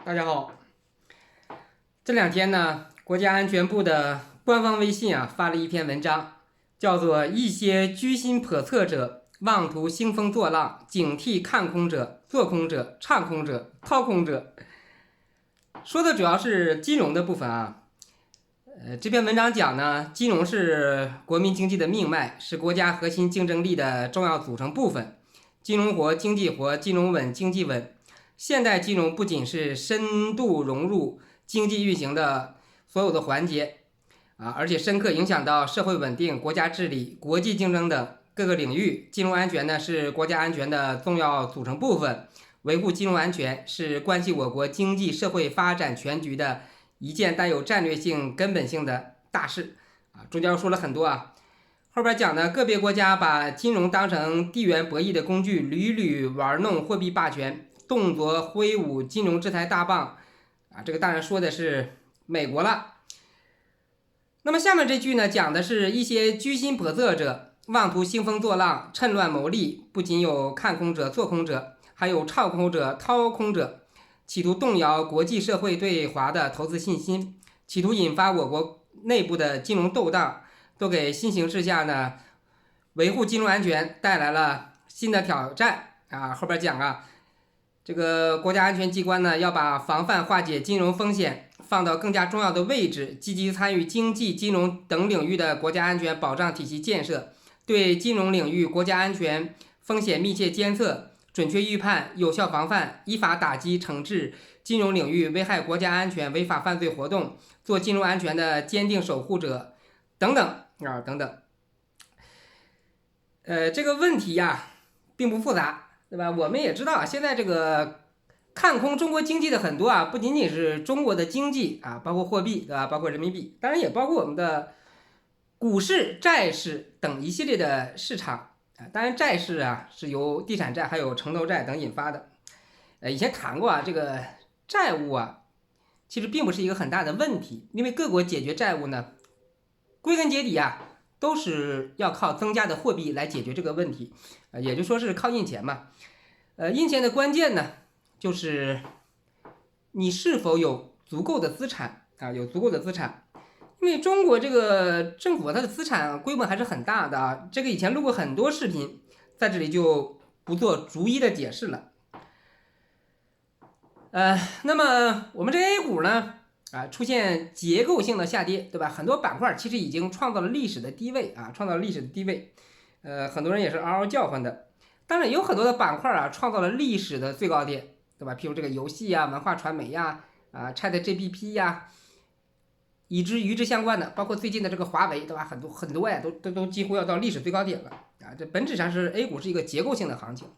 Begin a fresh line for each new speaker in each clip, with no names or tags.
大家好。这两天呢，国家安全部的官方微信发了一篇文章，叫做“一些居心叵测者妄图兴风作浪，警惕看空者、做空者、唱空者、掏空者”。说的主要是金融的部分啊。这篇文章讲呢，金融是国民经济的命脉，是国家核心竞争力的重要组成部分。金融活，经济活，金融稳，经济稳。现代金融不仅是深度融入经济运行的所有的环节而且深刻影响到社会稳定、国家治理、国际竞争的各个领域。金融安全呢，是国家安全的重要组成部分。维护金融安全是关系我国经济社会发展全局的一件带有战略性、根本性的大事中间说了很多后边讲呢，个别国家把金融当成地缘博弈的工具，屡屡玩弄货币霸权，动辄挥舞金融制裁大棒这个当然说的是美国了。那么下面这句呢，讲的是一些居心叵测者妄图兴风作浪，趁乱谋利，不仅有看空者、做空者，还有唱空者、掏空者，企图动摇国际社会对华的投资信心，企图引发我国内部的金融动荡，都给新形势下呢维护金融安全带来了新的挑战后边讲这个国家安全机关呢，要把防范化解金融风险放到更加重要的位置，积极参与经济、金融等领域的国家安全保障体系建设，对金融领域国家安全风险密切监测、准确预判、有效防范，依法打击惩治金融领域危害国家安全违法犯罪活动，做金融安全的坚定守护者，等等等等。这个问题并不复杂。对吧？我们也知道现在这个看空中国经济的很多不仅仅是中国的经济包括货币，对吧？包括人民币，当然也包括我们的股市、债市等一系列的市场当然债市是由地产债还有城投债等引发的。以前谈过这个债务其实并不是一个很大的问题，因为各国解决债务呢，归根结底都是要靠增加的货币来解决这个问题，也就说是靠印钱嘛。印钱的关键呢，就是你是否有足够的资产有足够的资产。因为中国这个政府它的资产规模还是很大的这个以前录过很多视频，在这里就不做逐一的解释了。那么我们这 A 股呢出现结构性的下跌，对吧？很多板块其实已经创造了历史的低位创造了历史的低位。很多人也是嗷嗷叫唤的。当然也有很多的板块创造了历史的最高点，对吧？譬如这个游戏文化传媒ChatGPT 以之与之相关的，包括最近的这个华为，对吧？很多都几乎要到历史最高点了这本质上是 A 股是一个结构性的行情，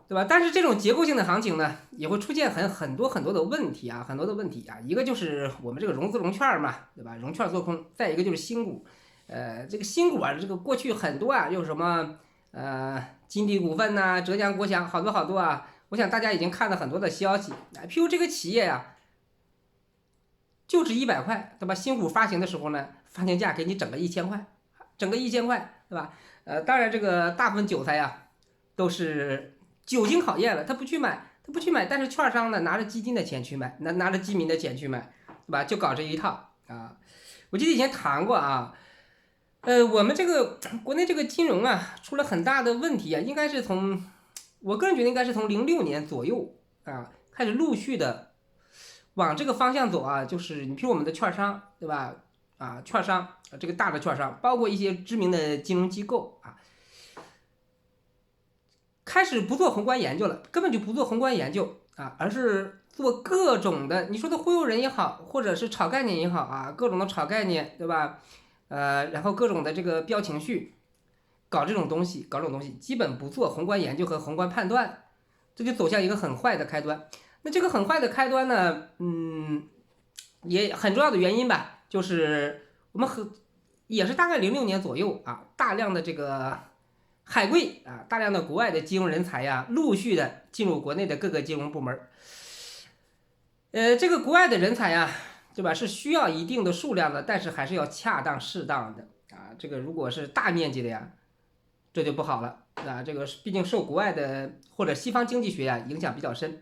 对吧？但是这种结构性的行情呢，也会出现很多的问题很多的问题一个就是我们这个融资融券嘛，对吧？融券做空，再一个就是新股。这个新股这个过去很多有什么金地股份浙江国强，好多我想大家已经看了很多的消息譬如这个企业就值100块，对吧？新股发行的时候呢，发行价给你整个1000块，对吧？当然这个大部分韭菜都是久经考验了，他不去买，但是券商呢拿着基金的钱去买，拿着基民的钱去买，对吧？就搞这一套我记得以前谈过我们这个国内这个金融出了很大的问题应该是我个人觉得应该是从06年左右开始陆续的往这个方向走就是你譬如我们的券商，对吧？券商这个大的券商，包括一些知名的金融机构开始不做宏观研究了，根本就不做宏观研究而是做各种的你说的忽悠人也好，或者是炒概念也好各种的炒概念，对吧？然后各种的这个标情绪，搞这种东西，基本不做宏观研究和宏观判断，这就走向一个很坏的开端。那这个很坏的开端呢，也很重要的原因吧，就是我们也是大概06年左右大量的这个海归大量的国外的金融人才陆续的进入国内的各个金融部门。这个国外的人才对吧？是需要一定的数量的，但是还是要恰当适当的这个如果是大面积的这就不好了啊。这个毕竟受国外的或者西方经济学影响比较深，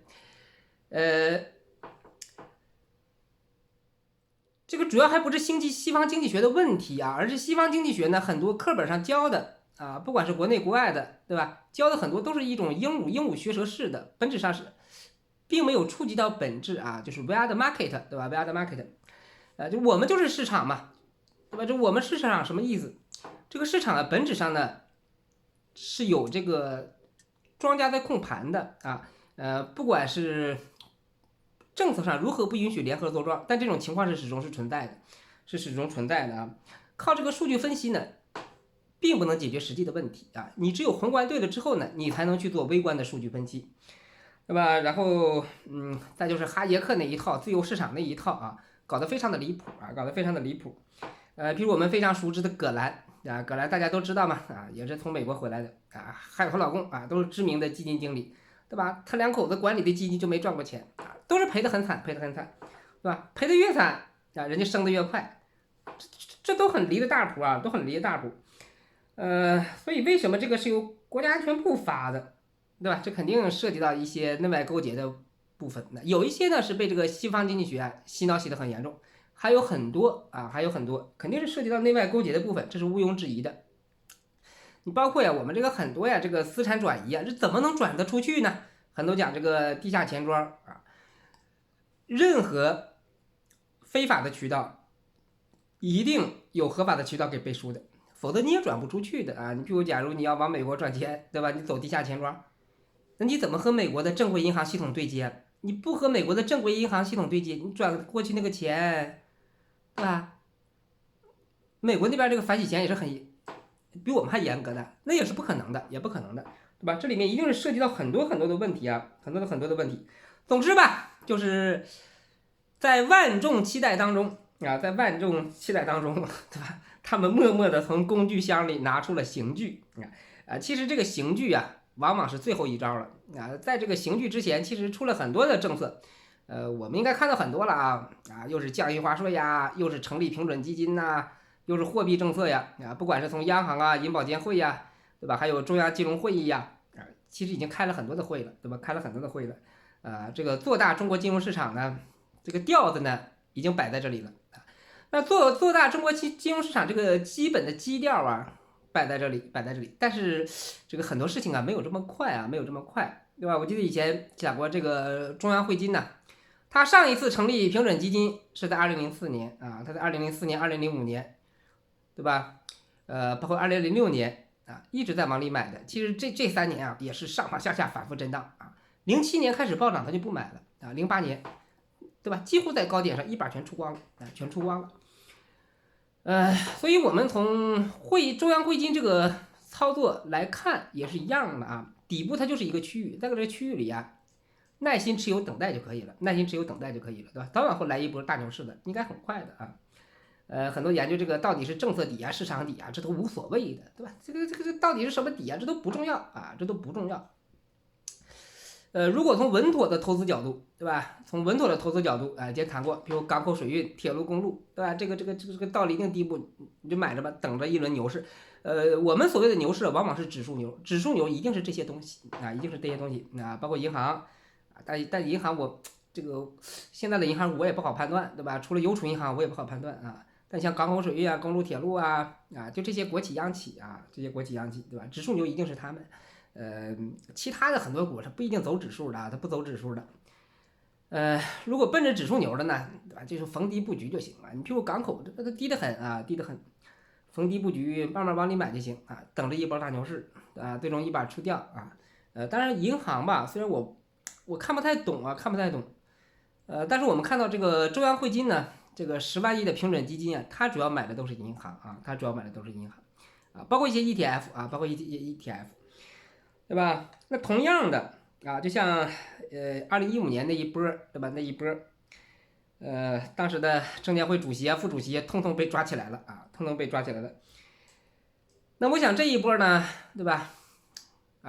这个主要还不是西方经济学的问题啊，而是西方经济学呢很多课本上教的啊，不管是国内国外的，对吧？教的很多都是一种鹦鹉学舌式的，本质上是并没有触及到本质啊，就是 we are the market， 对吧？ we are the market， 就我们就是市场嘛，对吧？就我们市场什么意思？这个市场的本质上呢是有这个庄家在控盘的啊，不管是政策上如何不允许联合坐庄，但这种情况是始终是存在的，是始终存在的啊。靠这个数据分析呢，并不能解决实际的问题啊。你只有宏观对了之后呢，你才能去做微观的数据分析，对吧？然后再就是哈耶克那一套自由市场那一套啊，搞得非常的离谱啊，搞得非常的离谱。比如我们非常熟知的葛兰啊，葛兰大家都知道嘛啊，也是从美国回来的啊，还有她老公啊，都是知名的基金经理，对吧？他两口子管理的基金就没赚过钱啊，都是赔得很惨，赔得很惨，对吧？赔得越惨啊，人家升得越快，这都很离的大谱啊，都很离的大谱。所以为什么这个是由国家安全部发的，对吧？这肯定涉及到一些内外勾结的部分，那有一些呢是被这个西方经济学洗脑洗得很严重。还有很多啊，还有很多，肯定是涉及到内外勾结的部分，这是毋庸置疑的。你包括我们这个很多这个资产转移这怎么能转得出去呢？很多讲这个地下钱庄啊，任何非法的渠道一定有合法的渠道给背书的，否则你也转不出去的啊。你比如，假如你要往美国赚钱，对吧？你走地下钱庄，那你怎么和美国的正规银行系统对接？你不和美国的正规银行系统对接，你转过去那个钱。对吧？美国那边这个反洗钱也是比我们还严格的，那也是不可能的，也不可能的，对吧？这里面一定是涉及到很多很多的问题啊，很多的问题。总之吧，就是在万众期待当中啊，在万众期待当中，对吧？他们默默的从工具箱里拿出了刑具其实这个刑具往往是最后一招了在这个刑具之前，其实出了很多的政策。我们应该看到很多了又是降印花税又是成立平准基金又是货币政策不管是从央行银保监会对吧？还有中央金融会议其实已经开了很多的会了，对吧？开了很多的会了这个做大中国金融市场呢，这个调子呢已经摆在这里了那做大中国金融市场这个基本的基调摆在这里，但是这个很多事情没有这么快没有这么快，对吧？我记得以前讲过这个中央汇金他上一次成立平准基金是在2004年他在2004年、2005年，对吧？包括2006年一直在往里买的。其实这3年也是上上下下反复震荡07年开始暴涨，他就不买了08年，对吧？几乎在高点上一把全出光了全出光了。所以我们从中央汇金这个操作来看也是一样的底部它就是一个区域，在这个区域里耐心持有等待就可以了，对吧？早晚会来一波大牛市的，应该很快的很多研究这个到底是政策底市场底这都无所谓的，对吧？这个到底是什么底这都不重要这都不重要。如果从稳妥的投资角度，对吧？从稳妥的投资角度之前谈过，比如港口水运、铁路公路，对吧？这个到了一定地步，你就买着吧，等着一轮牛市。我们所谓的牛市往往是指数牛，指数牛一定是这些东西一定是这些东西包括银行但银行我这个现在的银行我也不好判断，对吧？除了邮储银行我也不好判断但像港口水运公路铁路就这些国企央企这些国企央企，对吧？指数牛一定是他们。其他的很多股它不一定走指数的它不走指数的。如果奔着指数牛的呢，对吧？就是逢低布局就行了。你比如港口这低得很低得很，逢低布局慢慢往里买就行等着一波大牛市最终一把出掉当然银行吧，虽然我看不太懂看不太懂，但是我们看到这个中央汇金呢，这个10万亿的平准基金它主要买的都是银行它主要买的都是银行包括一些 ETF 包括一些 ETF， 对吧？那同样的就像2015年那一波，对吧？那一波当时的证监会主席副主席通通被抓起来了通通被抓起来了。那我想这一波呢，对吧？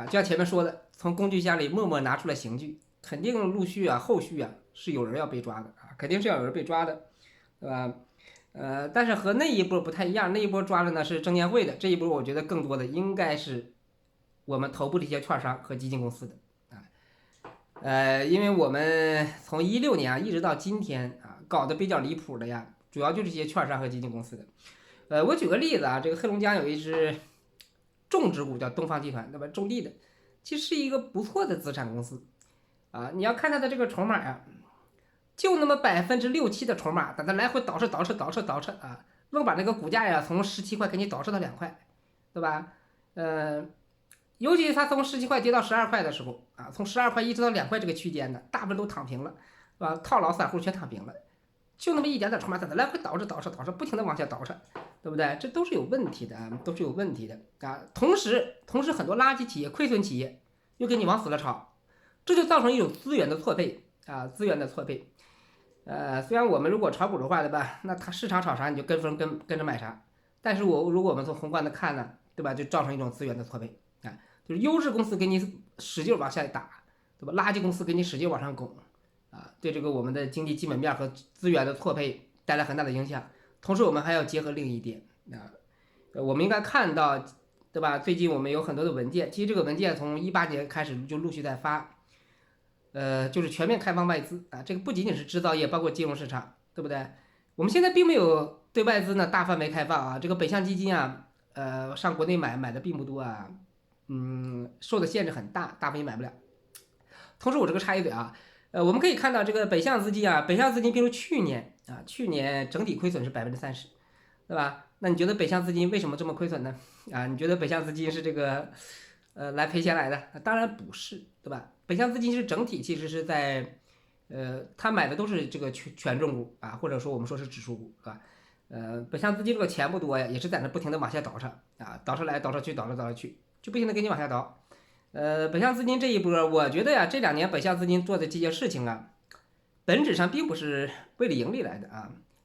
就像前面说的，从工具箱里默默拿出了刑具，肯定陆续后续是有人要被抓的肯定是要有人被抓的，对吧？但是和那一波不太一样，那一波抓的呢是证监会的，这一波我觉得更多的应该是我们头部的一些券商和基金公司的因为我们从16年一直到今天搞得比较离谱的呀，主要就是这些券商和基金公司的。我举个例子这个黑龙江有一只种植股叫东方集团，对吧？种地的，其实是一个不错的资产公司你要看它的这个筹码就那么6%-7%的筹码，等它来回倒饬愣把这个股价从17块给你倒饬到2块，对吧？尤其是它从17块跌到12块的时候从12块一直到2块这个区间呢，大部分都躺平了，是吧？套牢散户全躺平了，就那么一点点筹码，等它来回倒饬，不停的往下倒饬，对不对？这都是有问题的，同时很多垃圾企业、亏损企业又给你往死了炒，这就造成一种资源的错配。虽然我们如果炒股的话，对吧？那它市场炒啥你就跟着买啥。但是如果我们从宏观的看呢，对吧？就造成一种资源的错配就是优质公司给你使劲往下打，对吧？垃圾公司给你使劲往上拱对这个我们的经济基本面和资源的错配带来很大的影响。同时我们还要结合另一点我们应该看到，对吧？最近我们有很多的文件，其实这个文件从18年开始就陆续在发。就是全面开放外资这个不仅仅是制造业，包括金融市场，对不对？我们现在并没有对外资呢大范围开放这个北向基金上国内买的并不多受的限制很大，大部分也买不了。同时我这个插一嘴我们可以看到这个北向资金比如去年整体亏损是30%，对吧？那你觉得北向资金为什么这么亏损呢？你觉得北向资金是这个来赔钱来的？当然不是，对吧？北向资金是整体其实是在他买的都是这个权重股或者说我们说是指数股，是吧？北向资金这个钱不多呀，也是在那不停的往下倒饬倒饬来倒饬去，就不停的给你往下倒。北向资金这一波，我觉得这2年北向资金做的这些事情本质上并不是为了盈利来的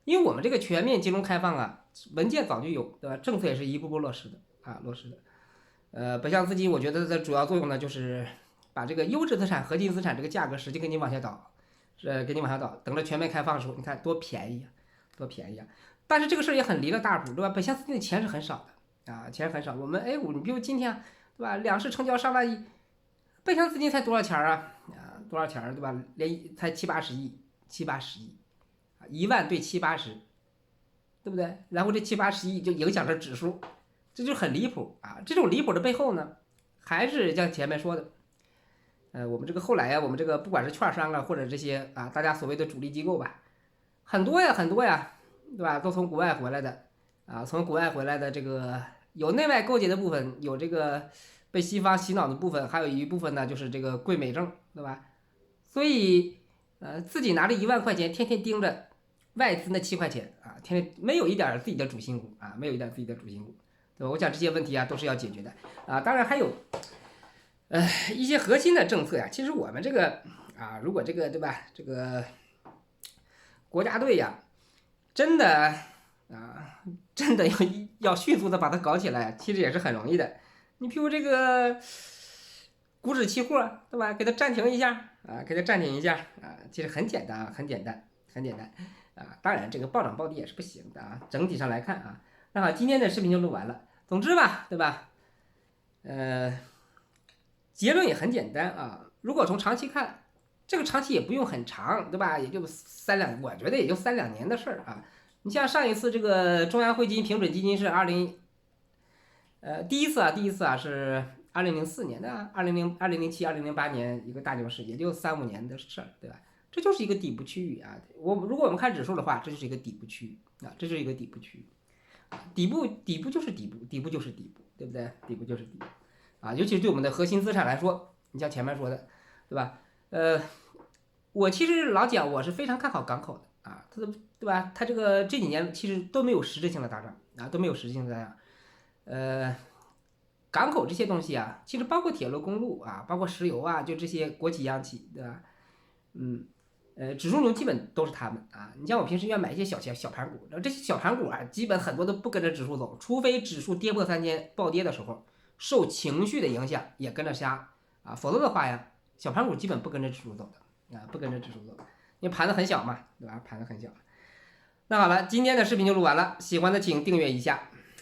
因为我们这个全面金融开放文件早就有，对吧？政策也是一步步落实的北向资金我觉得的主要作用呢，就是把这个优质资产、核心资产这个价格使劲给你往下倒，等着全面开放的时候，你看多便宜但是这个事儿也很离了大谱，对吧？北向资金的钱是很少的钱很少。我们 A 股，你比如今天，对吧？两市成交上万亿，北向资金才多少钱多少钱对吧？才70-80亿，1万对70-80，对不对？然后这70-80亿就影响着指数，这就很离谱这种离谱的背后呢，还是像前面说的。我们这个后来我们这个不管是券商或者这些大家所谓的主力机构吧，很多呀，对吧？都从国外回来的从国外回来的这个有内外勾结的部分，有这个被西方洗脑的部分，还有一部分呢就是这个贵美证，对吧？所以自己拿着1万块钱，天天盯着外资那7块钱天天没有一点自己的主心骨对吧？我想这些问题都是要解决的当然还有一些核心的政策其实我们这个如果这个对吧，这个国家队真的要迅速的把它搞起来，其实也是很容易的。你譬如这个股指期货，对吧？给它暂停一下其实很简单当然这个暴涨暴跌也是不行的整体上来看那好，今天的视频就录完了。总之吧，对吧？结论也很简单如果从长期看，这个长期也不用很长，对吧？也就我觉得也就3-2年的事儿你像上一次这个中央汇金平准基金是第一次是2004年的2007、2008年一个大牛市，也就3-5年的事儿，对吧？这就是一个底部区域如果我们看指数的话，这就是一个底部区域底部就是底部，对不对？底部就是底部尤其是对我们的核心资产来说，你像前面说的，对吧？我其实老讲，我是非常看好港口的它的，对吧？它这几年其实都没有实质性的大涨港口这些东西其实包括铁路、公路包括石油就这些国企央企，对吧？指数牛基本都是他们你像我平时愿买一些小盘股，这些小盘股基本很多都不跟着指数走，除非指数跌破3000暴跌的时候，受情绪的影响也跟着瞎否则的话小盘股基本不跟着指数走的因为盘子很小嘛，对吧？盘子很小。那好了，今天的视频就录完了，喜欢的请订阅一下。